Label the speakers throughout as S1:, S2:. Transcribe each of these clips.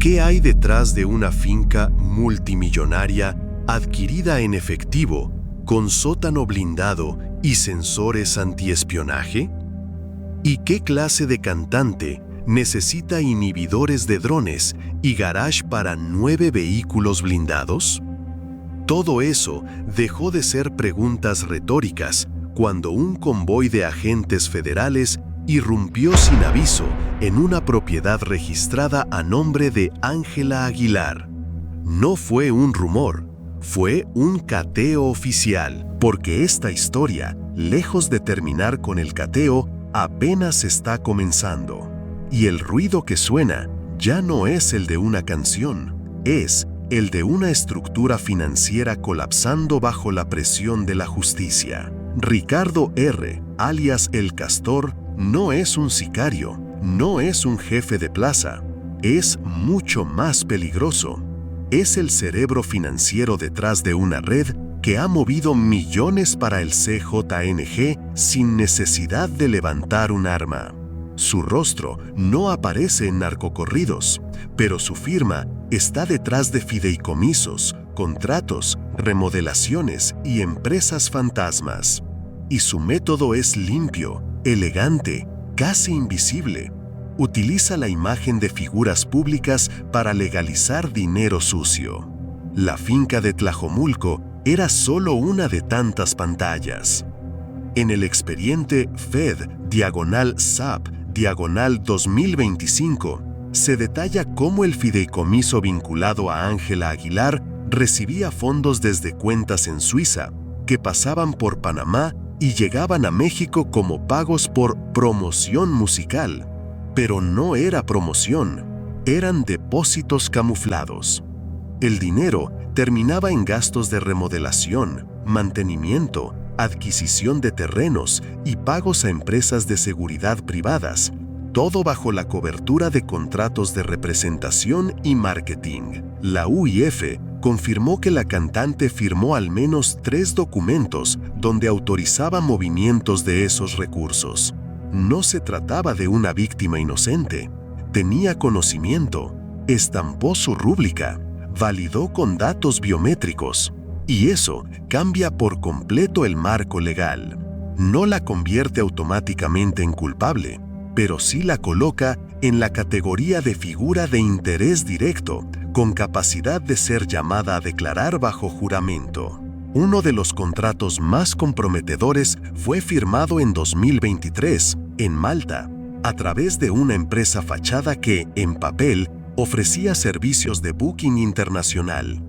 S1: ¿Qué hay detrás de una finca multimillonaria adquirida en efectivo, con sótano blindado y sensores antiespionaje? ¿Y qué clase de cantante necesita inhibidores de drones y garage para 9 vehículos blindados? Todo eso dejó de ser preguntas retóricas cuando un convoy de agentes federales irrumpió sin aviso en una propiedad registrada a nombre de Ángela Aguilar. No fue un rumor, fue un cateo oficial, porque esta historia, lejos de terminar con el cateo, apenas está comenzando. Y el ruido que suena ya no es el de una canción, es el de una estructura financiera colapsando bajo la presión de la justicia. Ricardo R., alias El Castor, no es un sicario, no es un jefe de plaza, es mucho más peligroso. Es el cerebro financiero detrás de una red que ha movido millones para el CJNG sin necesidad de levantar un arma. Su rostro no aparece en narcocorridos, pero su firma está detrás de fideicomisos, contratos, remodelaciones y empresas fantasmas. Y su método es limpio, elegante, casi invisible. Utiliza la imagen de figuras públicas para legalizar dinero sucio. La finca de Tlajomulco era solo una de tantas pantallas. En el expediente FED/SAP/2025 se detalla cómo el fideicomiso vinculado a Ángela Aguilar recibía fondos desde cuentas en Suiza, que pasaban por Panamá y llegaban a México como pagos por promoción musical. Pero no era promoción, eran depósitos camuflados. El dinero terminaba en gastos de remodelación, mantenimiento, adquisición de terrenos y pagos a empresas de seguridad privadas, todo bajo la cobertura de contratos de representación y marketing. La UIF confirmó que la cantante firmó al menos 3 documentos donde autorizaba movimientos de esos recursos. No se trataba de una víctima inocente. Tenía conocimiento, estampó su rúbrica, validó con datos biométricos, y eso cambia por completo el marco legal. No la convierte automáticamente en culpable, pero sí la coloca en la categoría de figura de interés directo, con capacidad de ser llamada a declarar bajo juramento. Uno de los contratos más comprometedores fue firmado en 2023, en Malta, a través de una empresa fachada que, en papel, ofrecía servicios de booking internacional.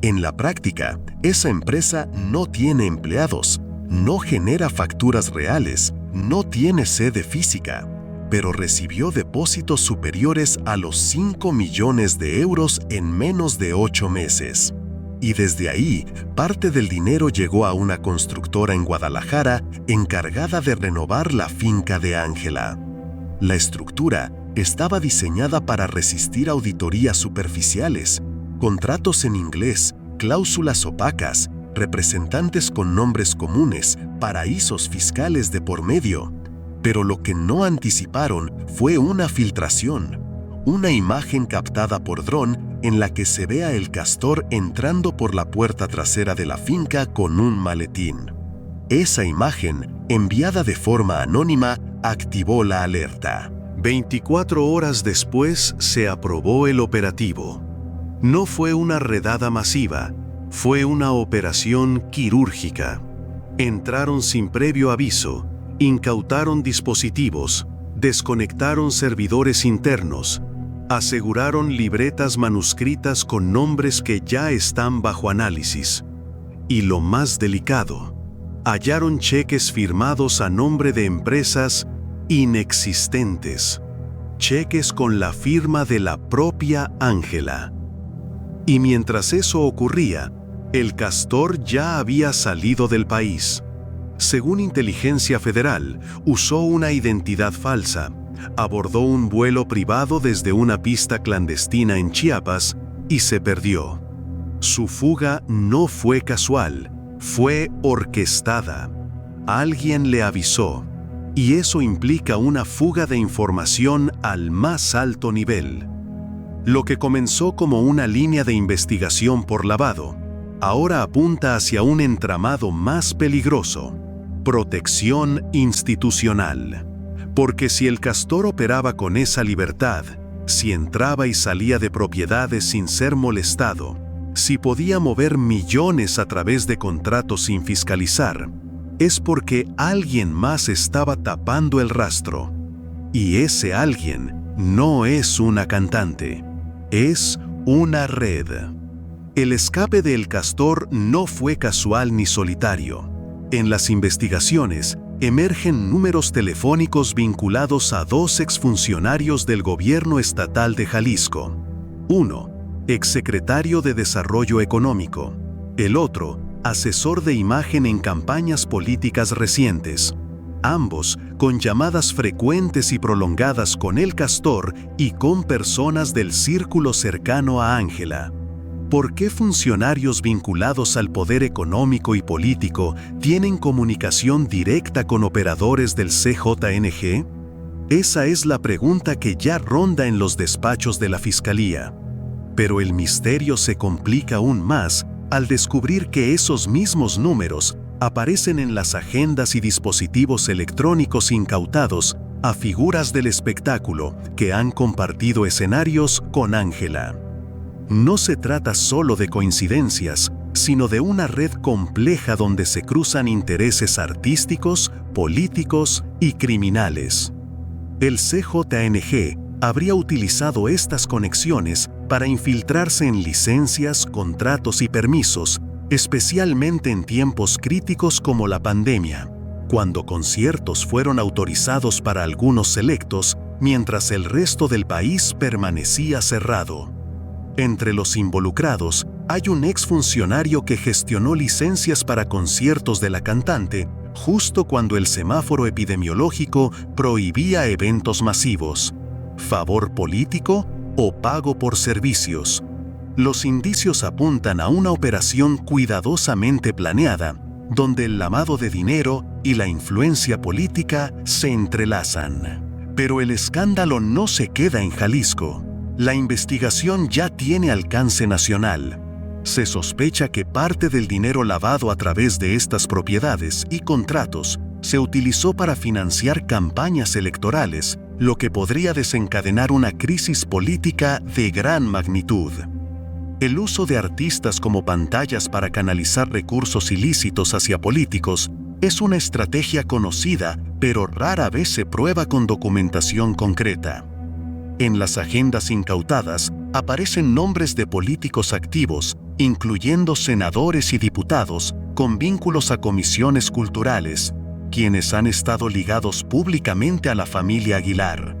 S1: En la práctica, esa empresa no tiene empleados, no genera facturas reales, no tiene sede física, pero recibió depósitos superiores a los 5 millones de euros en menos de 8 meses. Y desde ahí, parte del dinero llegó a una constructora en Guadalajara encargada de renovar la finca de Ángela. La estructura estaba diseñada para resistir auditorías superficiales, contratos en inglés, cláusulas opacas, representantes con nombres comunes, paraísos fiscales de por medio. Pero lo que no anticiparon fue una filtración, una imagen captada por dron en la que se ve a El Castor entrando por la puerta trasera de la finca con un maletín. Esa imagen, enviada de forma anónima, activó la alerta. 24 horas después se aprobó el operativo. No fue una redada masiva, fue una operación quirúrgica. Entraron sin previo aviso, incautaron dispositivos, desconectaron servidores internos, aseguraron libretas manuscritas con nombres que ya están bajo análisis. Y lo más delicado, hallaron cheques firmados a nombre de empresas inexistentes, cheques con la firma de la propia Ángela. Y mientras eso ocurría, El Castor ya había salido del país. Según Inteligencia Federal, usó una identidad falsa, abordó un vuelo privado desde una pista clandestina en Chiapas y se perdió. Su fuga no fue casual, fue orquestada. Alguien le avisó, y eso implica una fuga de información al más alto nivel. Lo que comenzó como una línea de investigación por lavado, ahora apunta hacia un entramado más peligroso: protección institucional. Porque si el castor operaba con esa libertad, si entraba y salía de propiedades sin ser molestado, si podía mover millones a través de contratos sin fiscalizar, es porque alguien más estaba tapando el rastro. Y ese alguien no es una cantante, es una red. El escape de El Castor no fue casual ni solitario. En las investigaciones emergen números telefónicos vinculados a 2 exfuncionarios del gobierno estatal de Jalisco. Uno, exsecretario de Desarrollo Económico. El otro, asesor de imagen en campañas políticas recientes. Ambos con llamadas frecuentes y prolongadas con El Castor y con personas del círculo cercano a Ángela. ¿Por qué funcionarios vinculados al poder económico y político tienen comunicación directa con operadores del CJNG? Esa es la pregunta que ya ronda en los despachos de la Fiscalía. Pero el misterio se complica aún más al descubrir que esos mismos números aparecen en las agendas y dispositivos electrónicos incautados a figuras del espectáculo que han compartido escenarios con Ángela. No se trata solo de coincidencias, sino de una red compleja donde se cruzan intereses artísticos, políticos y criminales. El CJNG habría utilizado estas conexiones para infiltrarse en licencias, contratos y permisos, especialmente en tiempos críticos como la pandemia, cuando conciertos fueron autorizados para algunos selectos, mientras el resto del país permanecía cerrado. Entre los involucrados hay un exfuncionario que gestionó licencias para conciertos de la cantante justo cuando el semáforo epidemiológico prohibía eventos masivos. ¿Favor político o pago por servicios? Los indicios apuntan a una operación cuidadosamente planeada, donde el lavado de dinero y la influencia política se entrelazan. Pero el escándalo no se queda en Jalisco. La investigación ya tiene alcance nacional. Se sospecha que parte del dinero lavado a través de estas propiedades y contratos se utilizó para financiar campañas electorales, lo que podría desencadenar una crisis política de gran magnitud. El uso de artistas como pantallas para canalizar recursos ilícitos hacia políticos es una estrategia conocida, pero rara vez se prueba con documentación concreta. En las agendas incautadas aparecen nombres de políticos activos, incluyendo senadores y diputados con vínculos a comisiones culturales, quienes han estado ligados públicamente a la familia Aguilar.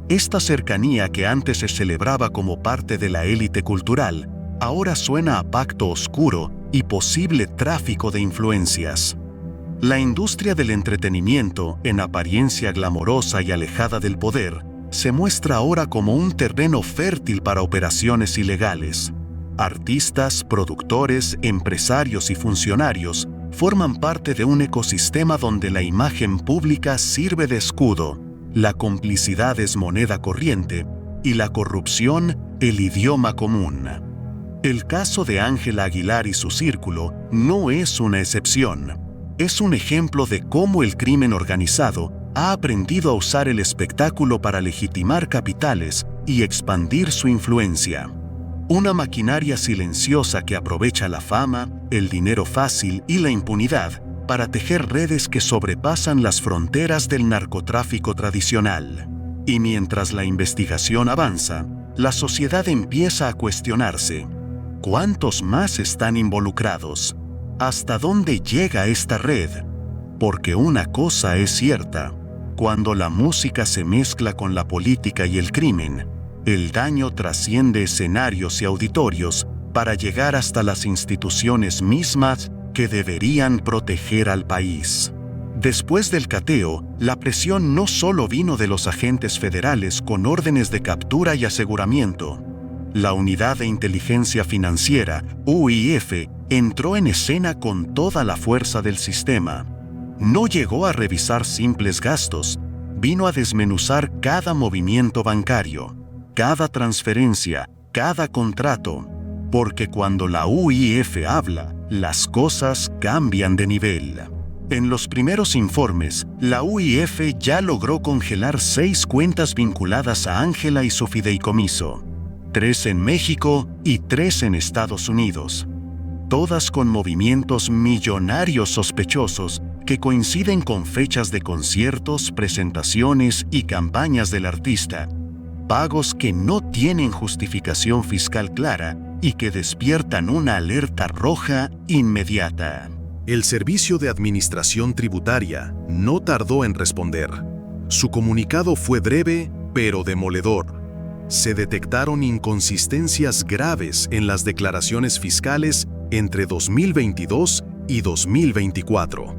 S1: Esta cercanía que antes se celebraba como parte de la élite cultural, ahora suena a pacto oscuro y posible tráfico de influencias. La industria del entretenimiento, en apariencia glamorosa y alejada del poder, se muestra ahora como un terreno fértil para operaciones ilegales. Artistas, productores, empresarios y funcionarios forman parte de un ecosistema donde la imagen pública sirve de escudo, la complicidad es moneda corriente y la corrupción el idioma común. El caso de Ángela Aguilar y su círculo no es una excepción. Es un ejemplo de cómo el crimen organizado ha aprendido a usar el espectáculo para legitimar capitales y expandir su influencia. Una maquinaria silenciosa que aprovecha la fama, el dinero fácil y la impunidad para tejer redes que sobrepasan las fronteras del narcotráfico tradicional. Y mientras la investigación avanza, la sociedad empieza a cuestionarse: ¿cuántos más están involucrados? ¿Hasta dónde llega esta red? Porque una cosa es cierta: cuando la música se mezcla con la política y el crimen, el daño trasciende escenarios y auditorios para llegar hasta las instituciones mismas que deberían proteger al país. Después del cateo, la presión no solo vino de los agentes federales con órdenes de captura y aseguramiento. La Unidad de Inteligencia Financiera, UIF, entró en escena con toda la fuerza del sistema. No llegó a revisar simples gastos, vino a desmenuzar cada movimiento bancario. cada transferencia, cada contrato, porque cuando la UIF habla, las cosas cambian de nivel. En los primeros informes, la UIF ya logró congelar 6 cuentas vinculadas a Ángela y su fideicomiso, 3 en México y 3 en Estados Unidos, todas con movimientos millonarios sospechosos que coinciden con fechas de conciertos, presentaciones y campañas del artista, pagos que no tienen justificación fiscal clara y que despiertan una alerta roja inmediata.
S2: El Servicio de Administración Tributaria no tardó en responder. Su comunicado fue breve, pero demoledor. Se detectaron inconsistencias graves en las declaraciones fiscales entre 2022 y 2024.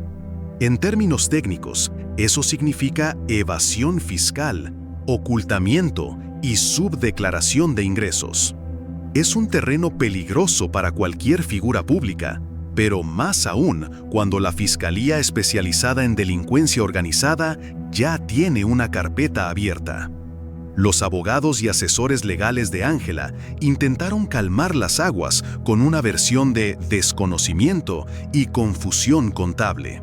S2: En términos técnicos, eso significa evasión fiscal, ocultamiento y subdeclaración de ingresos. Es un terreno peligroso para cualquier figura pública, pero más aún cuando la Fiscalía Especializada en Delincuencia Organizada ya tiene una carpeta abierta. Los abogados y asesores legales de Ángela intentaron calmar las aguas con una versión de desconocimiento y confusión contable.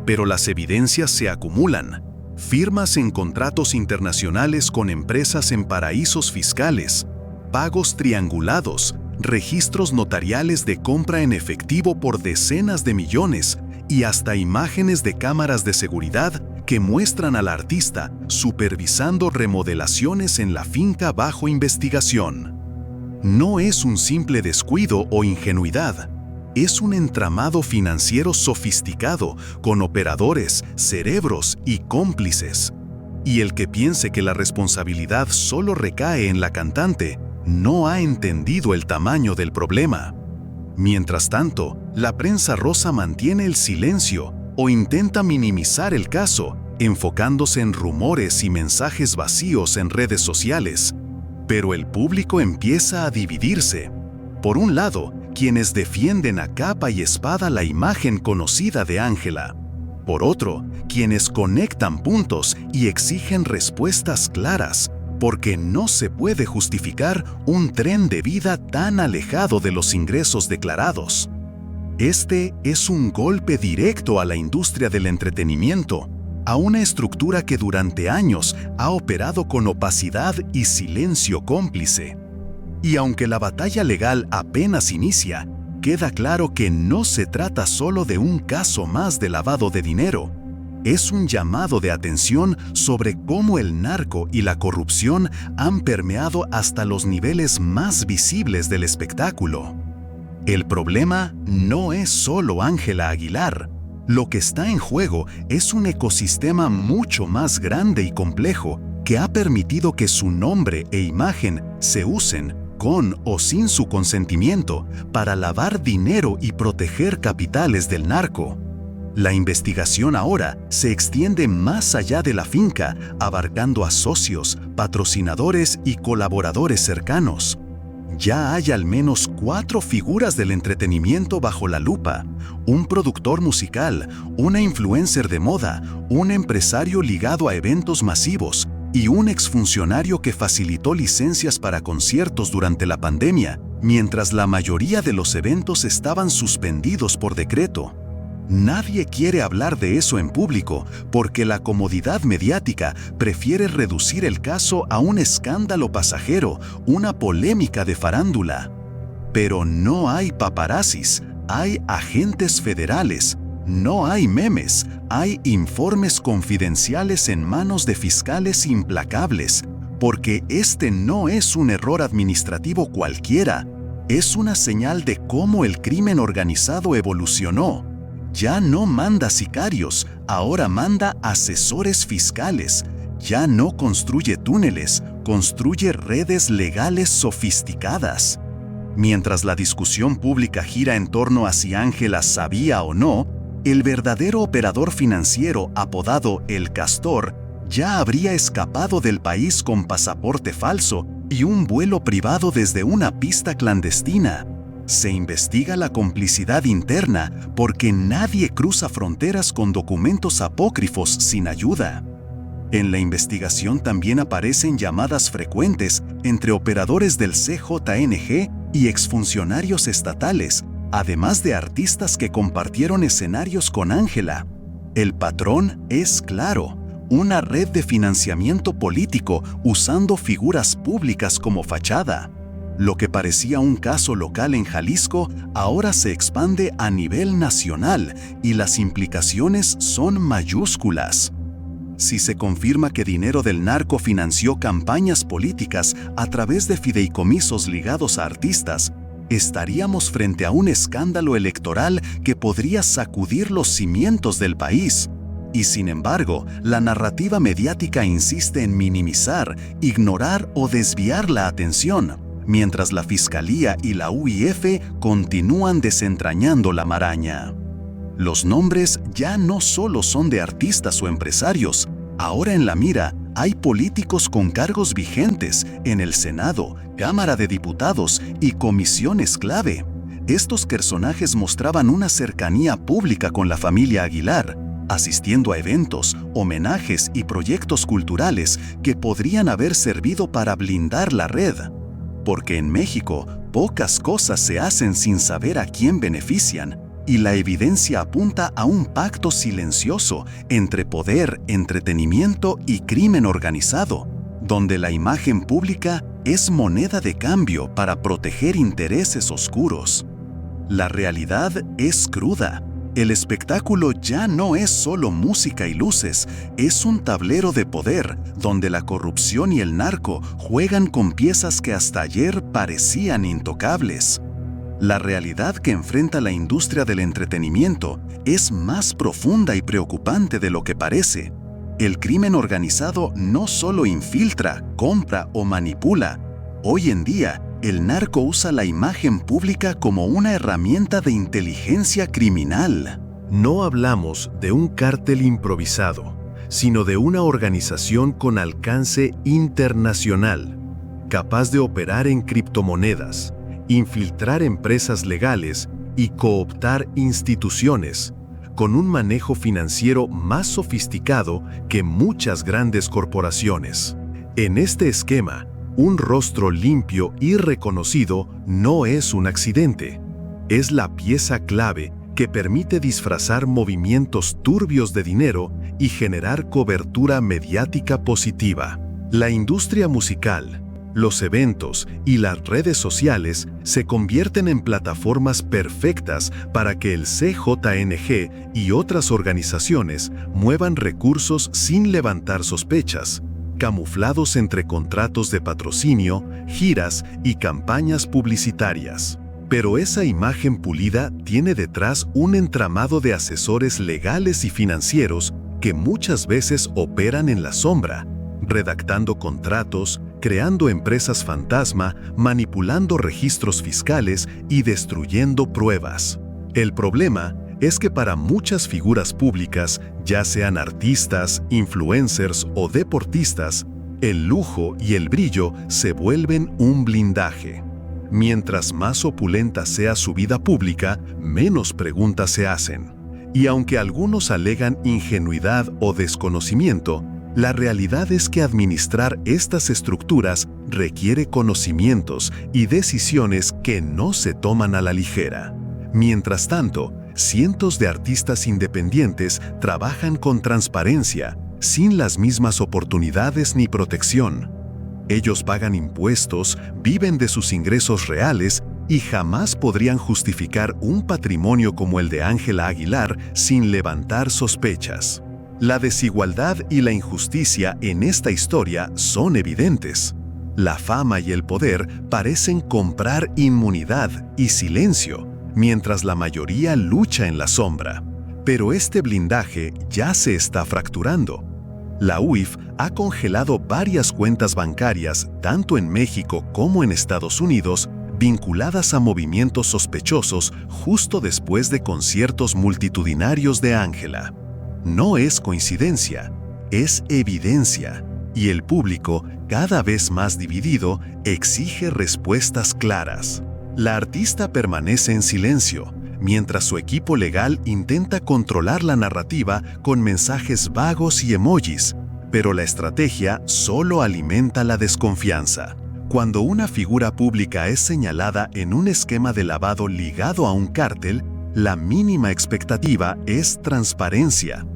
S2: Pero las evidencias se acumulan. Firmas en contratos internacionales con empresas en paraísos fiscales, pagos triangulados, registros notariales de compra en efectivo por decenas de millones y hasta imágenes de cámaras de seguridad que muestran al artista supervisando remodelaciones en la finca bajo investigación. No es un simple descuido o ingenuidad, es un entramado financiero sofisticado con operadores, cerebros y cómplices. Y el que piense que la responsabilidad solo recae en la cantante, no ha entendido el tamaño del problema. Mientras tanto, la prensa rosa mantiene el silencio o intenta minimizar el caso, enfocándose en rumores y mensajes vacíos en redes sociales. Pero el público empieza a dividirse. Por un lado, quienes defienden a capa y espada la imagen conocida de Ángela. Por otro, quienes conectan puntos y exigen respuestas claras, porque no se puede justificar un tren de vida tan alejado de los ingresos declarados. Este es un golpe directo a la industria del entretenimiento, a una estructura que durante años ha operado con opacidad y silencio cómplice. Y aunque la batalla legal apenas inicia, queda claro que no se trata solo de un caso más de lavado de dinero. Es un llamado de atención sobre cómo el narco y la corrupción han permeado hasta los niveles más visibles del espectáculo. El problema no es solo Ángela Aguilar. Lo que está en juego es un ecosistema mucho más grande y complejo que ha permitido que su nombre e imagen se usen, con o sin su consentimiento, para lavar dinero y proteger capitales del narco. La investigación ahora se extiende más allá de la finca, abarcando a socios, patrocinadores y colaboradores cercanos. Ya hay al menos 4 figuras del entretenimiento bajo la lupa: un productor musical, una influencer de moda, un empresario ligado a eventos masivos y un exfuncionario que facilitó licencias para conciertos durante la pandemia, mientras la mayoría de los eventos estaban suspendidos por decreto. Nadie quiere hablar de eso en público porque la comodidad mediática prefiere reducir el caso a un escándalo pasajero, una polémica de farándula. Pero no hay paparazzis, hay agentes federales. No hay memes, hay informes confidenciales en manos de fiscales implacables, porque este no es un error administrativo cualquiera, es una señal de cómo el crimen organizado evolucionó. Ya no manda sicarios, ahora manda asesores fiscales. Ya no construye túneles, construye redes legales sofisticadas. Mientras la discusión pública gira en torno a si Ángela sabía o no, el verdadero operador financiero apodado El Castor ya habría escapado del país con pasaporte falso y un vuelo privado desde una pista clandestina. Se investiga la complicidad interna porque nadie cruza fronteras con documentos apócrifos sin ayuda.
S1: En la investigación también aparecen llamadas frecuentes entre operadores del CJNG y exfuncionarios estatales, además de artistas que compartieron escenarios con Ángela. El patrón es claro: una red de financiamiento político usando figuras públicas como fachada. Lo que parecía un caso local en Jalisco ahora se expande a nivel nacional y las implicaciones son mayúsculas. Si se confirma que dinero del narco financió campañas políticas a través de fideicomisos ligados a artistas, estaríamos frente a un escándalo electoral que podría sacudir los cimientos del país. Y sin embargo, la narrativa mediática insiste en minimizar, ignorar o desviar la atención, mientras la Fiscalía y la UIF continúan desentrañando la maraña. Los nombres ya no solo son de artistas o empresarios. Ahora en la mira hay políticos con cargos vigentes en el Senado, Cámara de Diputados y comisiones clave. Estos personajes mostraban una cercanía pública con la familia Aguilar, asistiendo a eventos, homenajes y proyectos culturales que podrían haber servido para blindar la red. Porque en México, pocas cosas se hacen sin saber a quién benefician, y la evidencia apunta a un pacto silencioso entre poder, entretenimiento y crimen organizado, donde la imagen pública es moneda de cambio para proteger intereses oscuros. La realidad es cruda. El espectáculo ya no es solo música y luces, es un tablero de poder donde la corrupción y el narco juegan con piezas que hasta ayer parecían intocables. La realidad que enfrenta la industria del entretenimiento es más profunda y preocupante de lo que parece. El crimen organizado no solo infiltra, compra o manipula. Hoy en día, el narco usa la imagen pública como una herramienta de inteligencia criminal.
S2: No hablamos de un cártel improvisado, sino de una organización con alcance internacional, capaz de operar en criptomonedas, infiltrar empresas legales y cooptar instituciones, con un manejo financiero más sofisticado que muchas grandes corporaciones. En este esquema, un rostro limpio y reconocido no es un accidente, es la pieza clave que permite disfrazar movimientos turbios de dinero y generar cobertura mediática positiva. La industria musical, los eventos y las redes sociales se convierten en plataformas perfectas para que el CJNG y otras organizaciones muevan recursos sin levantar sospechas, camuflados entre contratos de patrocinio, giras y campañas publicitarias. Pero esa imagen pulida tiene detrás un entramado de asesores legales y financieros que muchas veces operan en la sombra, redactando contratos, creando empresas fantasma, manipulando registros fiscales y destruyendo pruebas. El problema es que para muchas figuras públicas, ya sean artistas, influencers o deportistas, el lujo y el brillo se vuelven un blindaje. Mientras más opulenta sea su vida pública, menos preguntas se hacen. Y aunque algunos alegan ingenuidad o desconocimiento, la realidad es que administrar estas estructuras requiere conocimientos y decisiones que no se toman a la ligera. Mientras tanto, cientos de artistas independientes trabajan con transparencia, sin las mismas oportunidades ni protección. Ellos pagan impuestos, viven de sus ingresos reales y jamás podrían justificar un patrimonio como el de Ángela Aguilar sin levantar sospechas. La desigualdad y la injusticia en esta historia son evidentes. La fama y el poder parecen comprar inmunidad y silencio, mientras la mayoría lucha en la sombra. Pero este blindaje ya se está fracturando. La UIF ha congelado varias cuentas bancarias, tanto en México como en Estados Unidos, vinculadas a movimientos sospechosos justo después de conciertos multitudinarios de Ángela. No es coincidencia, es evidencia, y el público, cada vez más dividido, exige respuestas claras. La artista permanece en silencio, mientras su equipo legal intenta controlar la narrativa con mensajes vagos y emojis,
S1: Pero la estrategia solo alimenta la desconfianza. Cuando una figura pública es señalada en un esquema de lavado ligado a un cártel, la mínima expectativa es transparencia.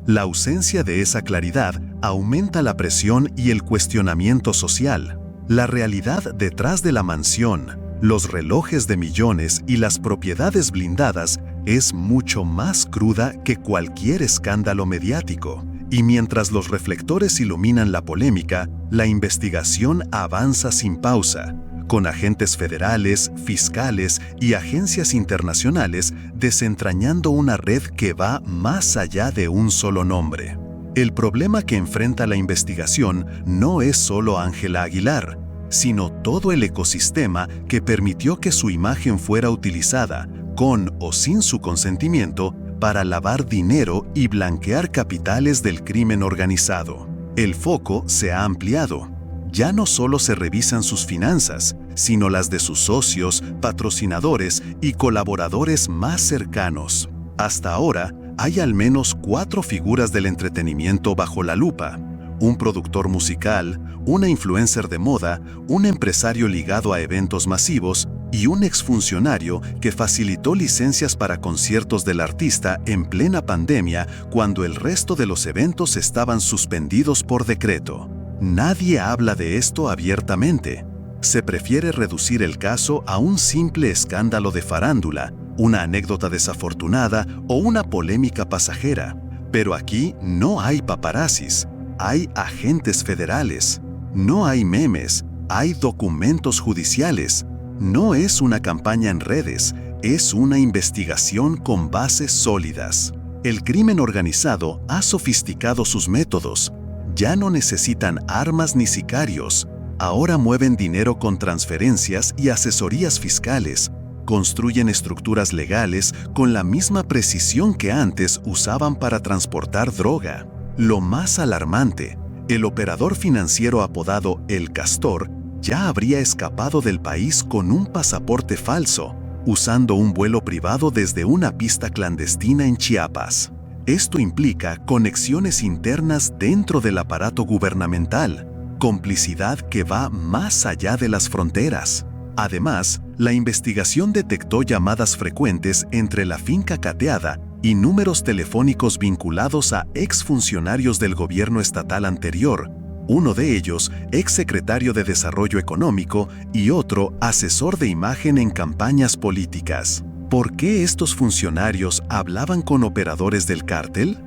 S1: La ausencia de esa claridad aumenta la presión y el cuestionamiento social. La realidad detrás de la mansión, los relojes de millones y las propiedades blindadas es mucho más cruda que cualquier escándalo mediático. Y mientras los reflectores iluminan la polémica, la investigación avanza sin pausa, con agentes federales, fiscales y agencias internacionales desentrañando una red que va más allá de un solo nombre. El problema que enfrenta la investigación no es solo Ángela Aguilar, sino todo el ecosistema que permitió que su imagen fuera utilizada, con o sin su consentimiento, para lavar dinero y blanquear capitales del crimen organizado. El foco se ha ampliado. Ya no solo se revisan sus finanzas, sino las de sus socios, patrocinadores y colaboradores más cercanos. Hasta ahora, hay al menos 4 figuras del entretenimiento bajo la lupa: un productor musical, una influencer de moda, un empresario ligado a eventos masivos y un exfuncionario que facilitó licencias para conciertos del artista en plena pandemia cuando el resto de los eventos estaban suspendidos por decreto. Nadie habla de esto abiertamente. Se prefiere reducir el caso a un simple escándalo de farándula, una anécdota desafortunada o una polémica pasajera. Pero aquí no hay paparazzis, hay agentes federales. No hay memes, hay documentos judiciales. No es una campaña en redes, es una investigación con bases sólidas. El crimen organizado ha sofisticado sus métodos. Ya no necesitan armas ni sicarios. Ahora mueven dinero con transferencias y asesorías fiscales. Construyen estructuras legales con la misma precisión que antes usaban para transportar droga. Lo más alarmante, el operador financiero apodado El Castor ya habría escapado del país con un pasaporte falso, usando un vuelo privado desde una pista clandestina en Chiapas. Esto implica conexiones internas dentro del aparato gubernamental, complicidad que va más allá de las fronteras. Además, la investigación detectó llamadas frecuentes entre la finca cateada y números telefónicos vinculados a exfuncionarios del gobierno estatal anterior, uno de ellos exsecretario de Desarrollo Económico y otro asesor de imagen en campañas políticas. ¿Por qué estos funcionarios hablaban con operadores del cártel?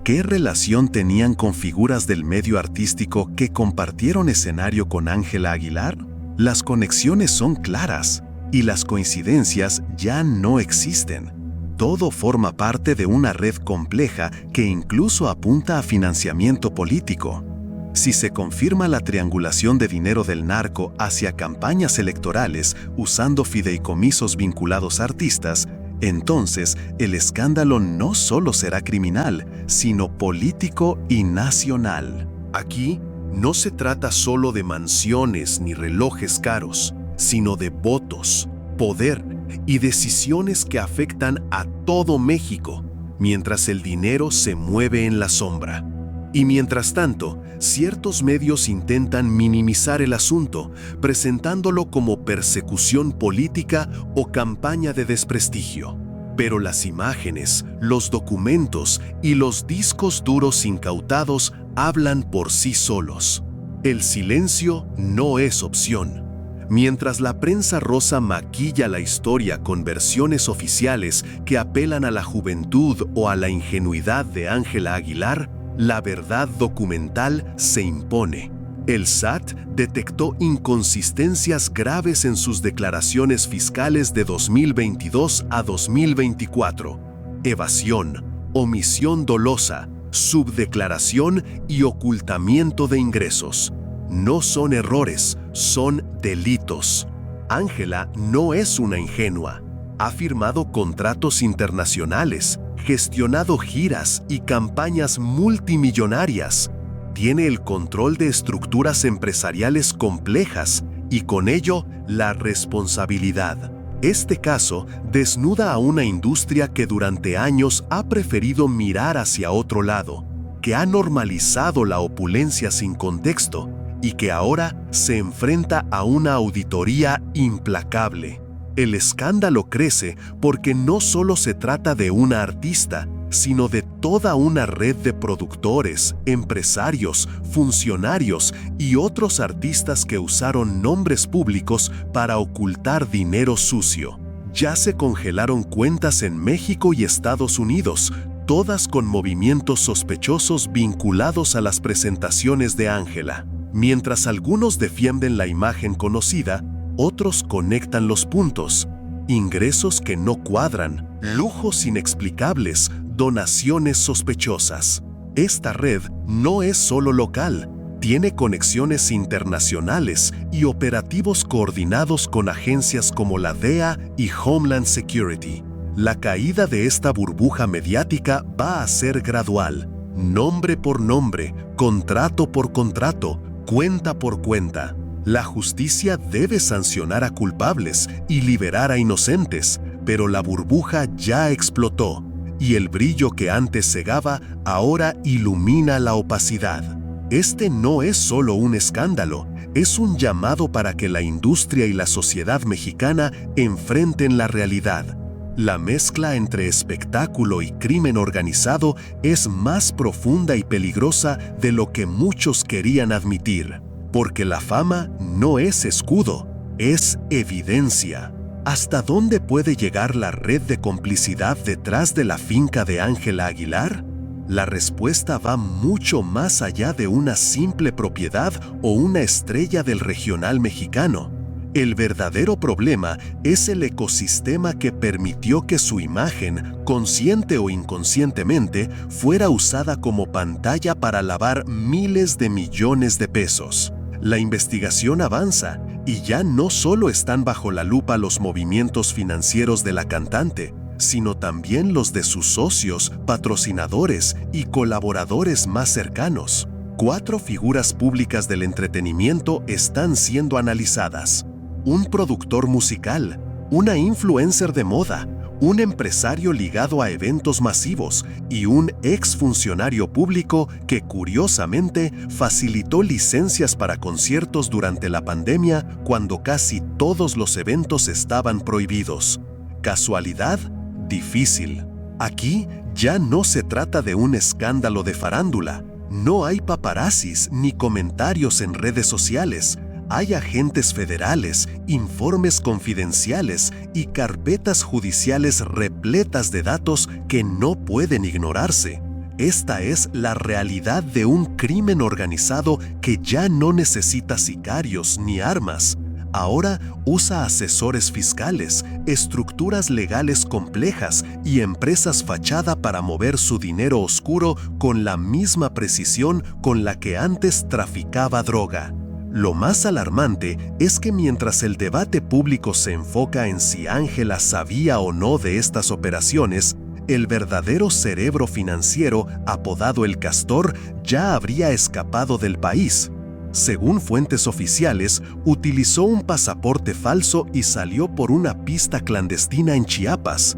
S1: ¿Qué relación tenían con figuras del medio artístico que compartieron escenario con Ángela Aguilar? Las conexiones son claras y las coincidencias ya no existen. Todo forma parte de una red compleja que incluso apunta a financiamiento político. Si se confirma la triangulación de dinero del narco hacia campañas electorales usando fideicomisos vinculados a artistas, entonces el escándalo no solo será criminal, sino político y nacional. Aquí no se trata solo de mansiones ni relojes caros, sino de votos, poder y decisiones que afectan a todo México, mientras el dinero se mueve en la sombra. Y mientras tanto, ciertos medios intentan minimizar el asunto, presentándolo como persecución política o campaña de desprestigio. Pero las imágenes, los documentos y los discos duros incautados hablan por sí solos. El silencio no es opción. Mientras la prensa rosa maquilla la historia con versiones oficiales que apelan a la juventud o a la ingenuidad de Ángela Aguilar, la verdad documental se impone. El SAT detectó inconsistencias graves en sus declaraciones fiscales de 2022 a 2024. Evasión, omisión dolosa, subdeclaración y ocultamiento de ingresos. No son errores, son delitos. Ángela no es una ingenua. Ha firmado contratos internacionales, gestionado giras y campañas multimillonarias. Tiene el control de estructuras empresariales complejas y con ello la responsabilidad. Este caso desnuda a una industria que durante años ha preferido mirar hacia otro lado, que ha normalizado la opulencia sin contexto y que ahora se enfrenta a una auditoría implacable. El escándalo crece porque no solo se trata de una artista, sino de toda una red de productores, empresarios, funcionarios y otros artistas que usaron nombres públicos para ocultar dinero sucio. Ya se congelaron cuentas en México y Estados Unidos, todas con movimientos sospechosos vinculados a las presentaciones de Ángela. Mientras algunos defienden la imagen conocida, otros conectan los puntos. Ingresos que no cuadran, lujos inexplicables, donaciones sospechosas. Esta red no es solo local, tiene conexiones internacionales y operativos coordinados con agencias como la DEA y Homeland Security. La caída de esta burbuja mediática va a ser gradual, nombre por nombre, contrato por contrato, cuenta por cuenta. La justicia debe sancionar a culpables y liberar a inocentes, pero la burbuja ya explotó y el brillo que antes cegaba ahora ilumina la opacidad. Este no es solo un escándalo, es un llamado para que la industria y la sociedad mexicana enfrenten la realidad. La mezcla entre espectáculo y crimen organizado es más profunda y peligrosa de lo que muchos querían admitir. Porque la fama no es escudo, es evidencia. ¿Hasta dónde puede llegar la red de complicidad detrás de la finca de Ángela Aguilar? La respuesta va mucho más allá de una simple propiedad o una estrella del regional mexicano. El verdadero problema es el ecosistema que permitió que su imagen, consciente o inconscientemente, fuera usada como pantalla para lavar miles de millones de pesos. La investigación avanza y ya no solo están bajo la lupa los movimientos financieros de la cantante, sino también los de sus socios, patrocinadores y colaboradores más cercanos. 4 figuras públicas del entretenimiento están siendo analizadas: un productor musical, una influencer de moda, un empresario ligado a eventos masivos y un exfuncionario público que curiosamente facilitó licencias para conciertos durante la pandemia cuando casi todos los eventos estaban prohibidos. ¿Casualidad? Difícil. Aquí ya no se trata de un escándalo de farándula. No hay paparazzis ni comentarios en redes sociales. Hay agentes federales, informes confidenciales y carpetas judiciales repletas de datos que no pueden ignorarse. Esta es la realidad de un crimen organizado que ya no necesita sicarios ni armas. Ahora usa asesores fiscales, estructuras legales complejas y empresas fachada para mover su dinero oscuro con la misma precisión con la que antes traficaba droga. Lo más alarmante es que mientras el debate público se enfoca en si Ángela sabía o no de estas operaciones, el verdadero cerebro financiero, apodado el Castor, ya habría escapado del país. Según fuentes oficiales, utilizó un pasaporte falso y salió por una pista clandestina en Chiapas.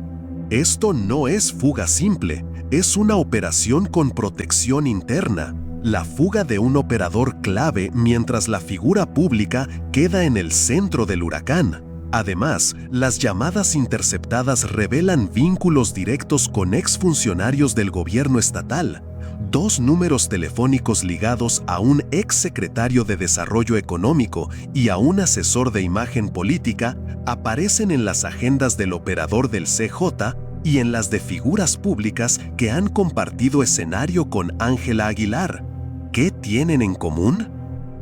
S1: Esto no es fuga simple, es una operación con protección interna. La fuga de un operador clave mientras la figura pública queda en el centro del huracán. Además, las llamadas interceptadas revelan vínculos directos con exfuncionarios del gobierno estatal. 2 números telefónicos ligados a un exsecretario de Desarrollo Económico y a un asesor de imagen política aparecen en las agendas del operador del CJ y en las de figuras públicas que han compartido escenario con Ángela Aguilar. ¿Qué tienen en común?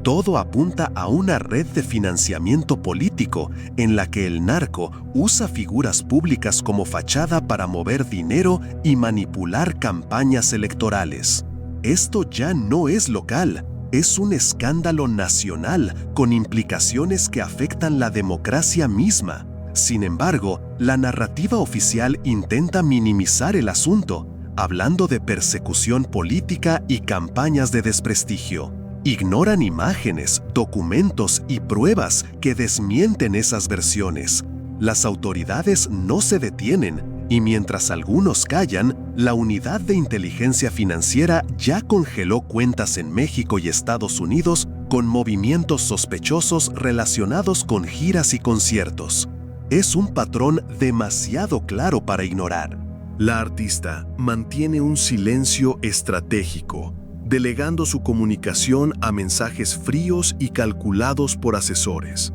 S1: Todo apunta a una red de financiamiento político en la que el narco usa figuras públicas como fachada para mover dinero y manipular campañas electorales. Esto ya no es local, es un escándalo nacional con implicaciones que afectan la democracia misma. Sin embargo, la narrativa oficial intenta minimizar el asunto, hablando de persecución política y campañas de desprestigio. Ignoran imágenes, documentos y pruebas que desmienten esas versiones. Las autoridades no se detienen, Y mientras algunos callan, la Unidad de Inteligencia Financiera ya congeló cuentas en México y Estados Unidos con movimientos sospechosos relacionados con giras y conciertos. Es un patrón demasiado claro para ignorar.
S2: La artista mantiene un silencio estratégico, delegando su comunicación a mensajes fríos y calculados por asesores.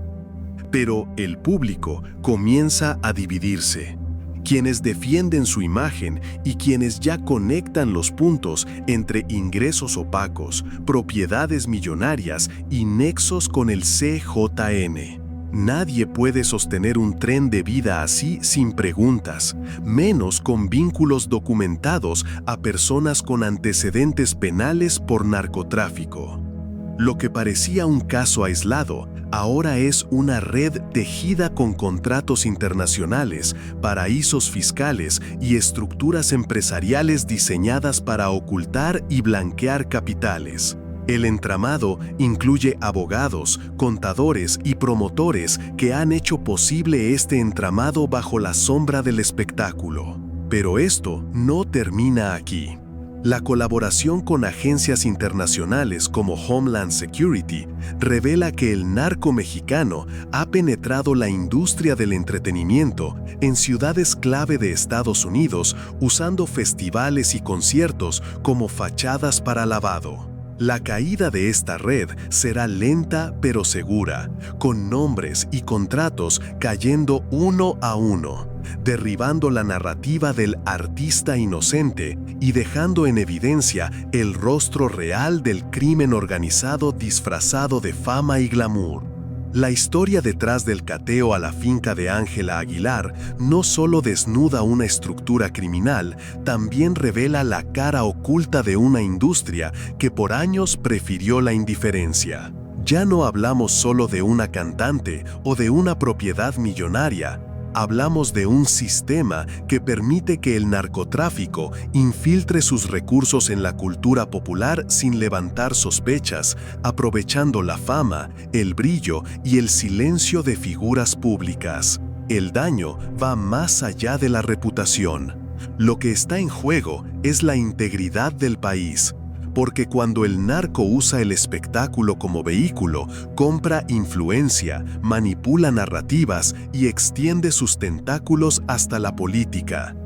S2: Pero el público comienza a dividirse. Quienes defienden su imagen y quienes ya conectan los puntos entre ingresos opacos, propiedades millonarias y nexos con el CJN. Nadie puede sostener un tren de vida así sin preguntas, menos con vínculos documentados a personas con antecedentes penales por narcotráfico. Lo que parecía un caso aislado, ahora es una red tejida con contratos internacionales, paraísos fiscales y estructuras empresariales diseñadas para ocultar y blanquear capitales. El entramado incluye abogados, contadores y promotores que han hecho posible este entramado bajo la sombra del espectáculo. Pero esto no termina aquí. La colaboración con agencias internacionales como Homeland Security revela que el narco mexicano ha penetrado la industria del entretenimiento en ciudades clave de Estados Unidos usando festivales y conciertos como fachadas para lavado. La caída de esta red será lenta pero segura, con nombres y contratos cayendo uno a uno, derribando la narrativa del artista inocente y dejando en evidencia el rostro real del crimen organizado disfrazado de fama y glamour. La historia detrás del cateo a la finca de Ángela Aguilar no solo desnuda una estructura criminal, también revela la cara oculta de una industria que por años prefirió la indiferencia. Ya no hablamos solo de una cantante o de una propiedad millonaria. Hablamos de un sistema que permite que el narcotráfico infiltre sus recursos en la cultura popular sin levantar sospechas, aprovechando la fama, el brillo y el silencio de figuras públicas. El daño va más allá de la reputación. Lo que está en juego es la integridad del país. Porque cuando el narco usa el espectáculo como vehículo, compra influencia, manipula narrativas y extiende sus tentáculos hasta la política,